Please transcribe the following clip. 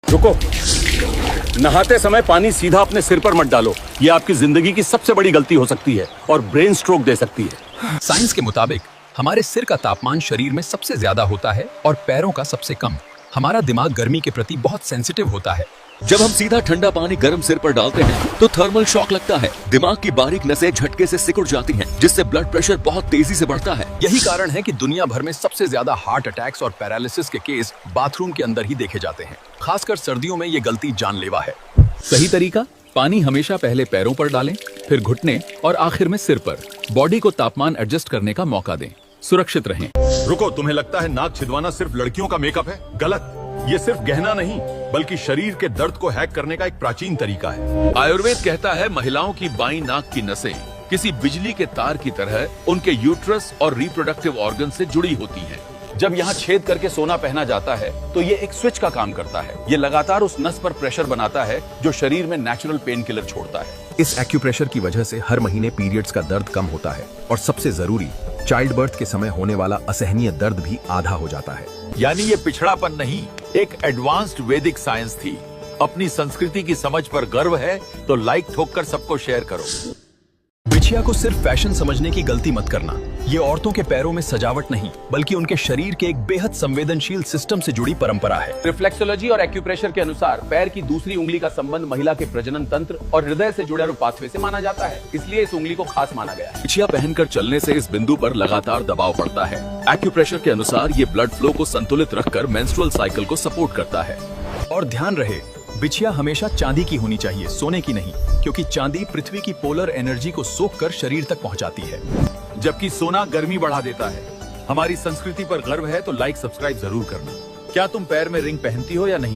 रुको, नहाते समय पानी सीधा अपने सिर पर मत डालो। ये आपकी जिंदगी की सबसे बड़ी गलती हो सकती है और ब्रेन स्ट्रोक दे सकती है। साइंस के मुताबिक हमारे सिर का तापमान शरीर में सबसे ज्यादा होता है और पैरों का सबसे कम। हमारा दिमाग गर्मी के प्रति बहुत सेंसिटिव होता है। जब हम सीधा ठंडा पानी गर्म सिर पर डालते हैं तो थर्मल शॉक लगता है। दिमाग की बारीक नसें झटके से सिकुड़ जाती हैं, जिससे ब्लड प्रेशर बहुत तेजी से बढ़ता है। यही कारण है कि दुनिया भर में सबसे ज्यादा हार्ट अटैक्स और पैरालिसिस के केस बाथरूम के अंदर ही देखे जाते हैं। खासकर सर्दियों में ये गलती जानलेवा है। सही तरीका, पानी हमेशा पहले पैरों पर डालें, फिर घुटने और आखिर में सिर पर। बॉडी को तापमान एडजस्ट करने का मौका दें। सुरक्षित रहें। रुको, तुम्हें लगता है नाक छिदवाना सिर्फ लड़कियों का मेकअप है? गलत। ये सिर्फ गहना नहीं, बल्कि शरीर के दर्द को हैक करने का एक प्राचीन तरीका है। आयुर्वेद कहता है महिलाओं की बाईं नाक की नसें किसी बिजली के तार की तरह उनके यूट्रस और रिप्रोडक्टिव ऑर्गन से जुड़ी होती हैं। जब यहाँ छेद करके सोना पहना जाता है तो ये एक स्विच का काम करता है। ये लगातार उस नस पर प्रेशर बनाता है जो शरीर में नेचुरल पेन किलर छोड़ता है। इस एक्यूप्रेशर की वजह से हर महीने पीरियड्स का दर्द कम होता है और सबसे जरूरी, चाइल्ड बर्थ के समय होने वाला असहनीय दर्द भी आधा हो जाता है। यानी ये पिछड़ापन नहीं, एक एडवांस्ड वैदिक साइंस थी। अपनी संस्कृति की समझ पर गर्व है तो लाइक ठोककर सबको शेयर करो। बिछिया को सिर्फ फैशन समझने की गलती मत करना। ये औरतों के पैरों में सजावट नहीं, बल्कि उनके शरीर के एक बेहद संवेदनशील सिस्टम से जुड़ी परंपरा है। रिफ्लेक्सोलॉजी और एक्यूप्रेशर के अनुसार पैर की दूसरी उंगली का संबंध महिला के प्रजनन तंत्र और हृदय से जुड़े पाथवे से माना जाता है, इसलिए इस उंगली को खास माना गया है। बिछिया पहनकर चलने से इस बिंदु पर लगातार दबाव पड़ता है। एक्यूप्रेशर के अनुसार ये ब्लड फ्लो को संतुलित रखकर मेंस्ट्रुअल साइकिल को सपोर्ट करता है। और ध्यान रहे, बिछिया हमेशा चांदी की होनी चाहिए, सोने की नहीं, क्योंकि चांदी पृथ्वी की पोलर एनर्जी को सोखकर शरीर तक पहुंचाती है, जबकि सोना गर्मी बढ़ा देता है। हमारी संस्कृति पर गर्व है तो लाइक सब्सक्राइब जरूर करना। क्या तुम पैर में रिंग पहनती हो या नहीं?